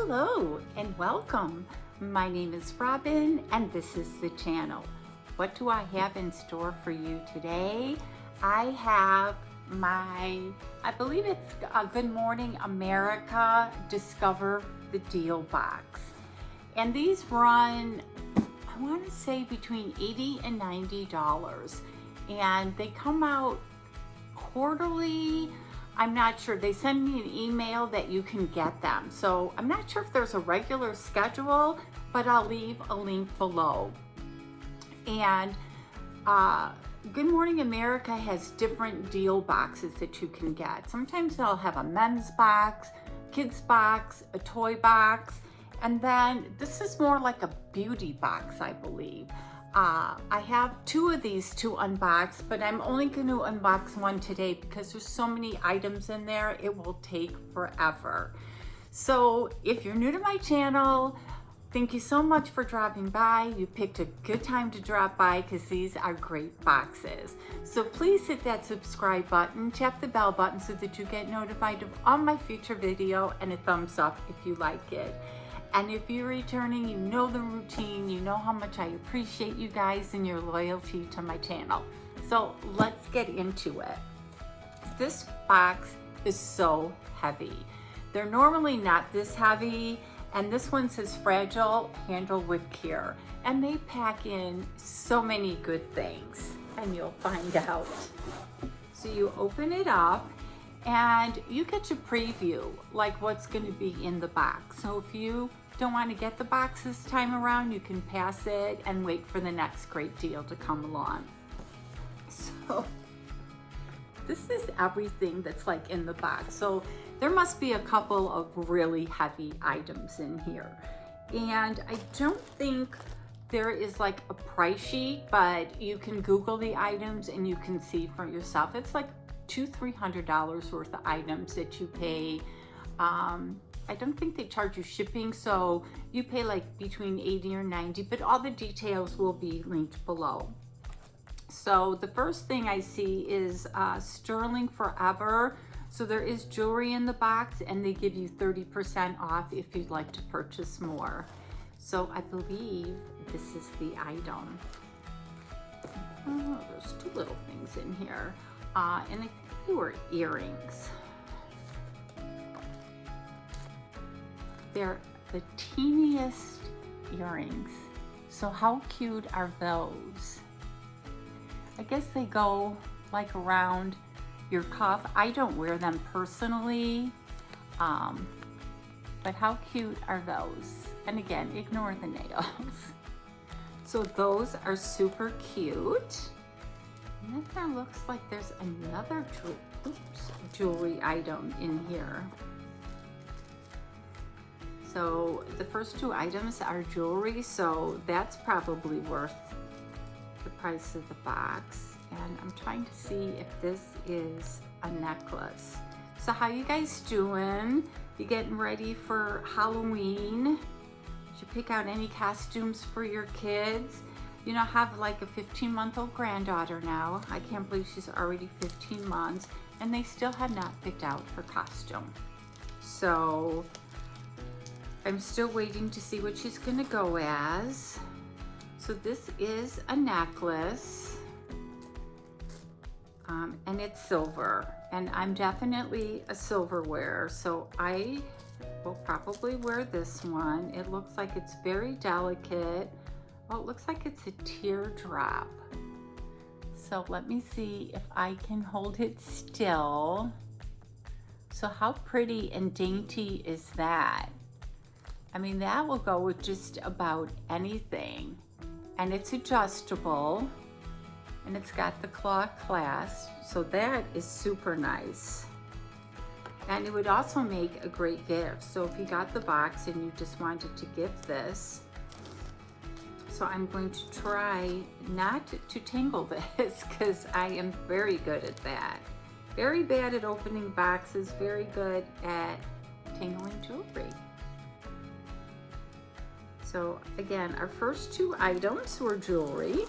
Hello and welcome. My name is Robyn and this is the channel. What do I have in store for you today? I have I believe it's Good Morning America Discover the Deal box. And these run, I want to say between $80 and $90. And they come out quarterly. I'm not sure. They send me an email that you can get them. So I'm not sure if there's a regular schedule, but I'll leave a link below. And Good Morning America has different deal boxes that you can get. Sometimes they'll have a men's box, kids box, a toy box, and then this is more like a beauty box, I believe. I have two of these to unbox, but I'm only going to unbox one today because there's so many items in there, it will take forever. So if you're new to my channel, thank you so much for dropping by. You picked a good time to drop by because these are great boxes. So please hit that subscribe button, tap the bell button so that you get notified of all my future video, and a thumbs up if you like it. And if you're returning, you know the routine, you know how much I appreciate you guys and your loyalty to my channel. So let's get into it. This box is so heavy. They're normally not this heavy, and this one says fragile, handle with care. And they pack in so many good things, and you'll find out. So you open it up, and you get to preview like what's going to be in the box. So if you don't want to get the box this time around, you can pass it and wait for the next great deal to come along. So this is everything that's like in the box. So there must be a couple of really heavy items in here. And I don't think there is like a price sheet, but you can Google the items and you can see for yourself. It's like $200-300 worth of items that you pay. I don't think they charge you shipping, so you pay like between 80 or 90, but all the details will be linked below. So the first thing I see is Sterling Forever. So there is jewelry in the box, and they give you 30% off if you'd like to purchase more. So I believe this is the item. Oh, there's two little things in here. And I think they were earrings. They're the teeniest earrings. So how cute are those? I guess they go like around your cuff. I don't wear them personally, but how cute are those? And again, ignore the nails. So those are super cute. And then there looks like there's another jewelry item in here. So the first two items are jewelry, so that's probably worth the price of the box. And I'm trying to see if this is a necklace. So how you guys doing? You getting ready for Halloween? Did you pick out any costumes for your kids? You know, I have like a 15-month-old granddaughter now. I can't believe she's already 15 months, and they still have not picked out her costume. So I'm still waiting to see what she's gonna go as. So this is a necklace, and it's silver, and I'm definitely a silver wearer, so I will probably wear this one. It looks like it's very delicate. Oh, it looks like it's a teardrop. So let me see if I can hold it still. So how pretty and dainty is that? I mean, that will go with just about anything. And it's adjustable, and it's got the claw clasp, so that is super nice. And it would also make a great gift. So if you got the box and you just wanted to gift this, so I'm going to try not to tangle this because I am very good at that. Very bad at opening boxes, very good at tangling jewelry. So again, our first two items were jewelry.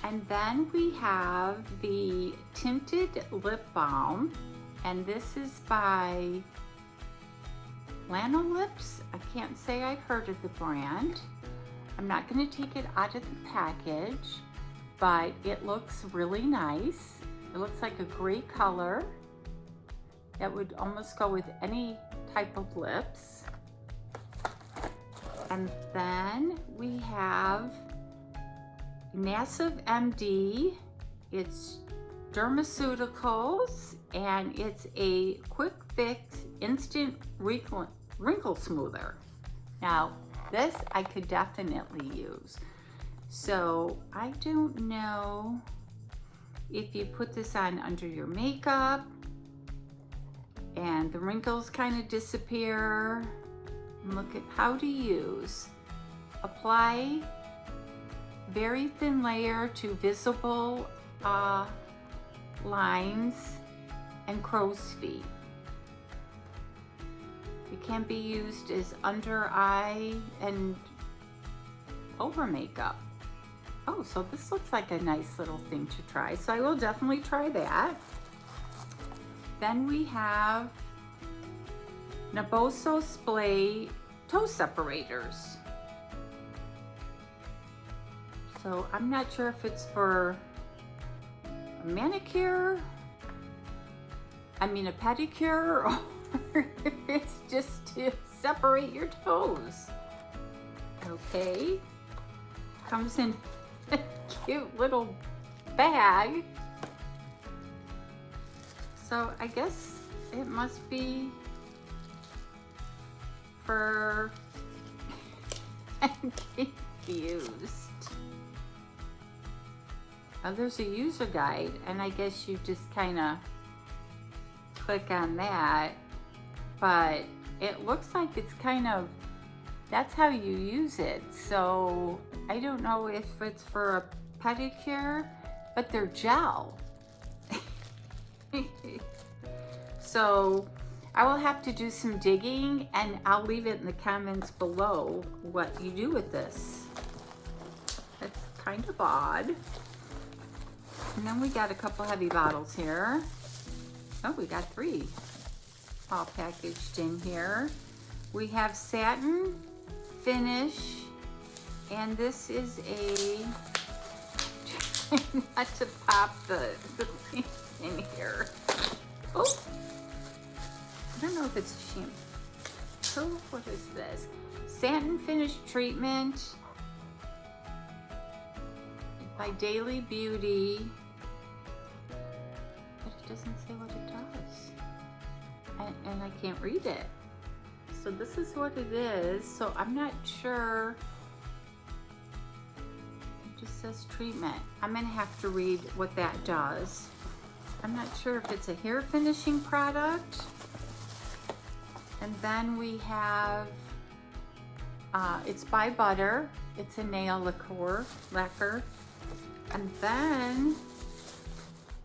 And then we have the tinted lip balm. And this is by Lanolips. I can't say I've heard of the brand. I'm not going to take it out of the package, but it looks really nice. It looks like a gray color. That would almost go with any type of lips. And then we have Massive MD. It's dermaceuticals, and it's a quick fix instant wrinkle smoother. Now, this I could definitely use. So I don't know if you put this on under your makeup and the wrinkles kind of disappear. Look at how to use. Apply very thin layer to visible lines and crow's feet. It can be used as under eye and over makeup. Oh, so this looks like a nice little thing to try. So I will definitely try that. Then we have Naboso Splay toe separators. So I'm not sure if it's for a manicure, a pedicure, or if it's just to separate your toes. Okay, comes in a cute little bag. So I guess it must be for confused. Oh, there's a user guide, and I guess you just kind of click on that, but it looks like it's kind of, that's how you use it. So I don't know if it's for a pedicure, but they're gel. So I will have to do some digging, and I'll leave it in the comments below what you do with this. It's kind of odd. And then we got a couple heavy bottles here. Oh, we got 3 all packaged in here. We have satin finish, and this is a, try not to pop the things in here. Oh, I don't know if it's shampoo. What is this? Satin finish treatment by Daily Beauty. But it doesn't say what it does. And I can't read it. So this is what it is. So I'm not sure. It just says treatment. I'm gonna have to read what that does. I'm not sure if it's a hair finishing product. And then we have, it's by Butter. It's a nail lacquer. And then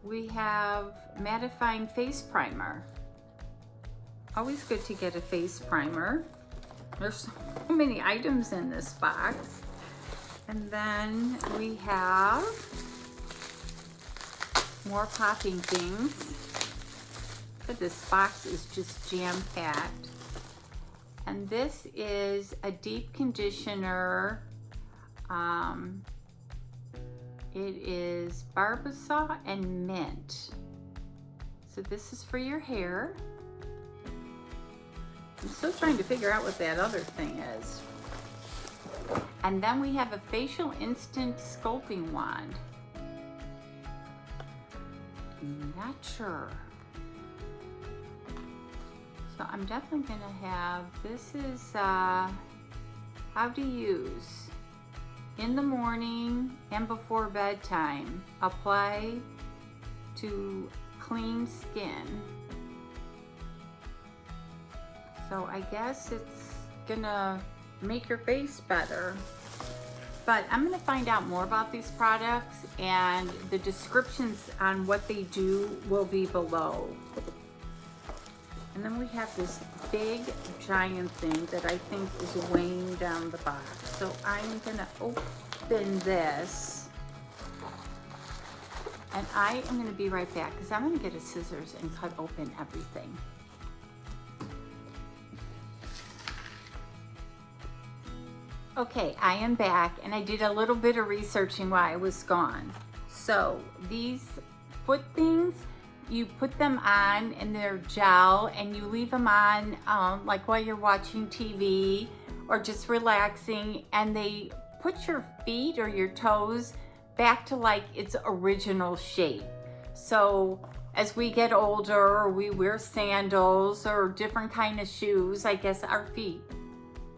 we have mattifying face primer. Always good to get a face primer. There's so many items in this box. And then we have more popping things. But this box is just jam-packed. And this is a deep conditioner. It is Barbasol and mint. So this is for your hair. I'm still trying to figure out what that other thing is. And then we have a facial instant sculpting wand. Not sure. So I'm definitely gonna have, this is how to use. In the morning and before bedtime, apply to clean skin. So I guess it's gonna make your face better. But I'm gonna find out more about these products, and the descriptions on what they do will be below. And then we have this big giant thing that I think is weighing down the box. So I'm gonna open this, and I am gonna be right back because I'm gonna get a scissors and cut open everything. Okay, I am back and I did a little bit of researching while I was gone. So these foot things, you put them on and they're gel and you leave them on like while you're watching TV or just relaxing, and they put your feet or your toes back to like its original shape. So as we get older or we wear sandals or different kind of shoes, I guess our feet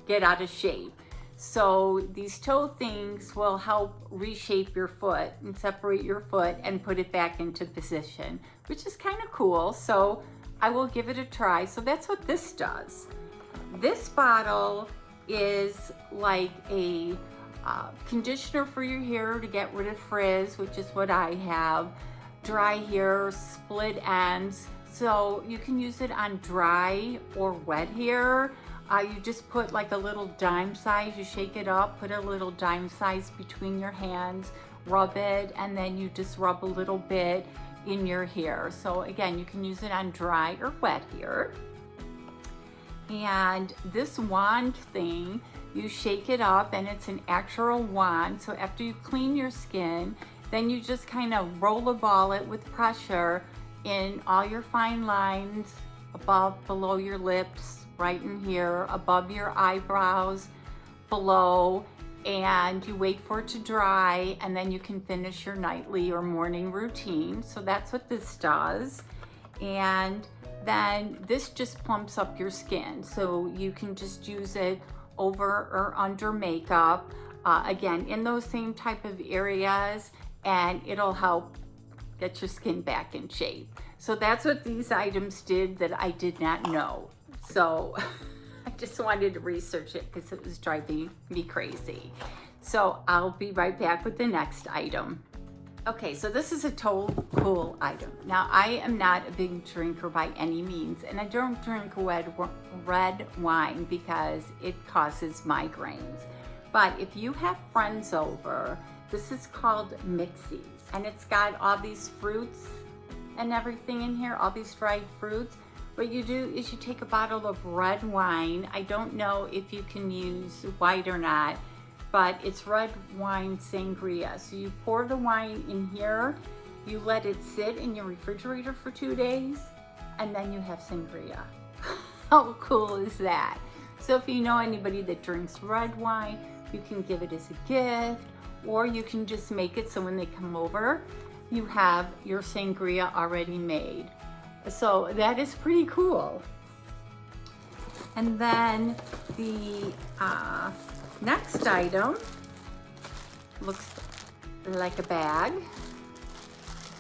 get out of shape. So these toe things will help reshape your foot and separate your foot and put it back into position, which is kind of cool. So I will give it a try. So that's what this does. This bottle is like a conditioner for your hair to get rid of frizz, which is what I have. Dry hair, split ends. So you can use it on dry or wet hair. You just put like a little dime size, you shake it up, put a little dime size between your hands, rub it, and then you just rub a little bit in your hair. So again, you can use it on dry or wet hair. And this wand thing, you shake it up and it's an actual wand. So after you clean your skin, then you just kind of roll a ball it with pressure in all your fine lines, above, below your lips, right in here, above your eyebrows, below, and you wait for it to dry, and then you can finish your nightly or morning routine. So that's what this does. And then this just plumps up your skin. So you can just use it over or under makeup, again, in those same type of areas, and it'll help get your skin back in shape. So that's what these items did that I did not know. So I just wanted to research it because it was driving me crazy. So I'll be right back with the next item. Okay, so this is a total cool item. Now, I am not a big drinker by any means, and I don't drink red wine because it causes migraines. But if you have friends over, this is called Mixies, and it's got all these fruits and everything in here, all these dried fruits. What you do is you take a bottle of red wine. I don't know if you can use white or not, but it's red wine sangria. So you pour the wine in here, you let it sit in your refrigerator for 2 days, and then you have sangria. How cool is that? So if you know anybody that drinks red wine, you can give it as a gift, or you can just make it so when they come over, you have your sangria already made. So that is pretty cool. And then the next item looks like a bag.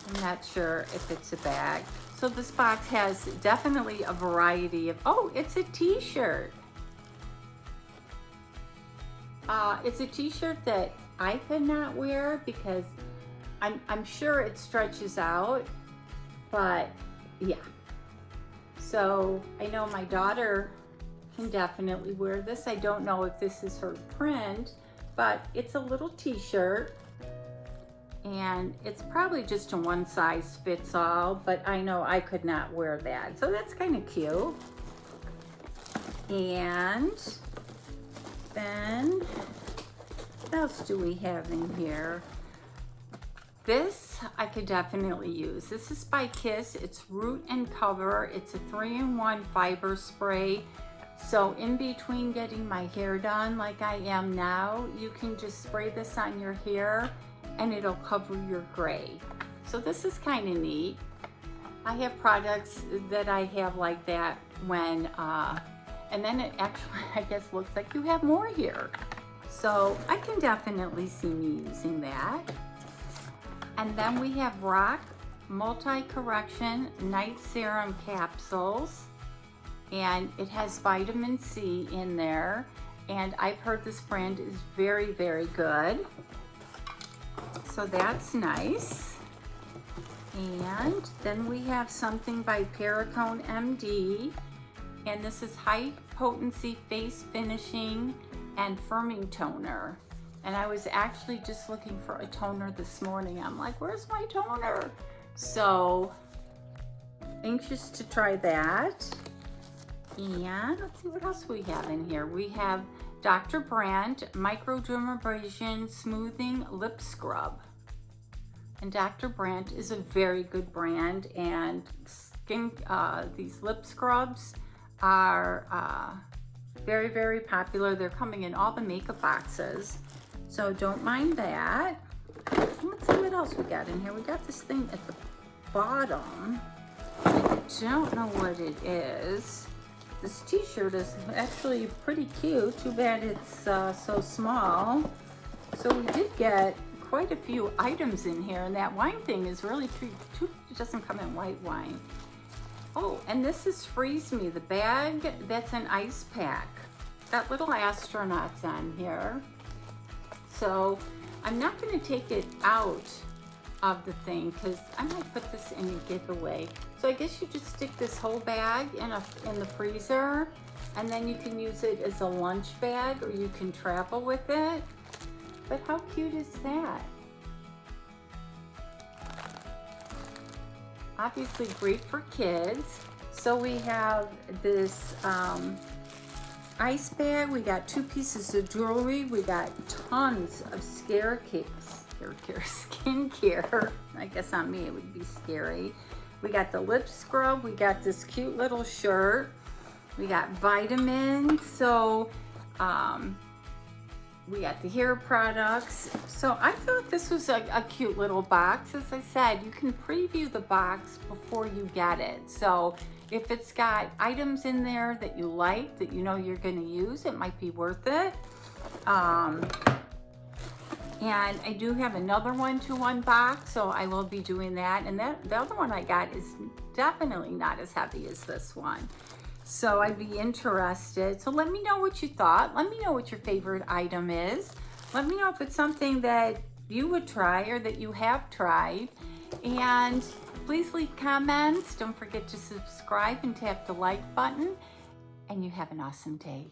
I'm not sure if it's a bag. So this box has definitely a variety of, oh, it's a t-shirt. It's a t-shirt that I could not wear because I'm sure it stretches out, but yeah. So I know my daughter can definitely wear this. I don't know if this is her print, but it's a little t-shirt and it's probably just a one size fits all, but I know I could not wear that. So that's kind of cute. And then what else do we have in here? This I could definitely use. This is by Kiss. It's Root and Cover. It's a 3-in-1 fiber spray. So in between getting my hair done like I am now, you can just spray this on your hair and it'll cover your gray. So this is kind of neat. I have products that I have like that when, and then it actually, I guess, looks like you have more here. So I can definitely see me using that. And then we have Rock Multi-Correction Night Serum Capsules, and it has vitamin C in there, and I've heard this brand is very, very good. So that's nice. And then we have something by Perricone MD, and this is High Potency Face Finishing and Firming Toner. And I was actually just looking for a toner this morning. I'm like, where's my toner? So anxious to try that. And let's see what else we have in here. We have Dr. Brandt Microdermabrasion Smoothing Lip Scrub. And Dr. Brandt is a very good brand, and these lip scrubs are very, very popular. They're coming in all the makeup boxes, so don't mind that. Let's see what else we got in here. We got this thing at the bottom. I don't know what it is. This t-shirt is actually pretty cute. Too bad it's so small. So we did get quite a few items in here, and that wine thing is really cute. It doesn't come in white wine. Oh, and this is Freeze Me, the bag that's an ice pack. Got little astronauts on here. So I'm not going to take it out of the thing because I might put this in a giveaway. So I guess you just stick this whole bag in the freezer, and then you can use it as a lunch bag, or you can travel with it. But how cute is that? Obviously great for kids. So we have this ice bag. We got 2 pieces of jewelry. We got tons of skincare. I guess on me it would be scary. We got the lip scrub. We got this cute little shirt. We got vitamins. So we got the hair products. So I thought this was a cute little box. As I said, you can preview the box before you get it. So if it's got items in there that you like, that you know you're going to use, it might be worth it. And I do have another one to unbox, so I will be doing that. And the other one I got is definitely not as heavy as this one. So I'd be interested. So let me know what you thought. Let me know what your favorite item is. Let me know if it's something that you would try or that you have tried. And please leave comments. Don't forget to subscribe and tap the like button. And you have an awesome day.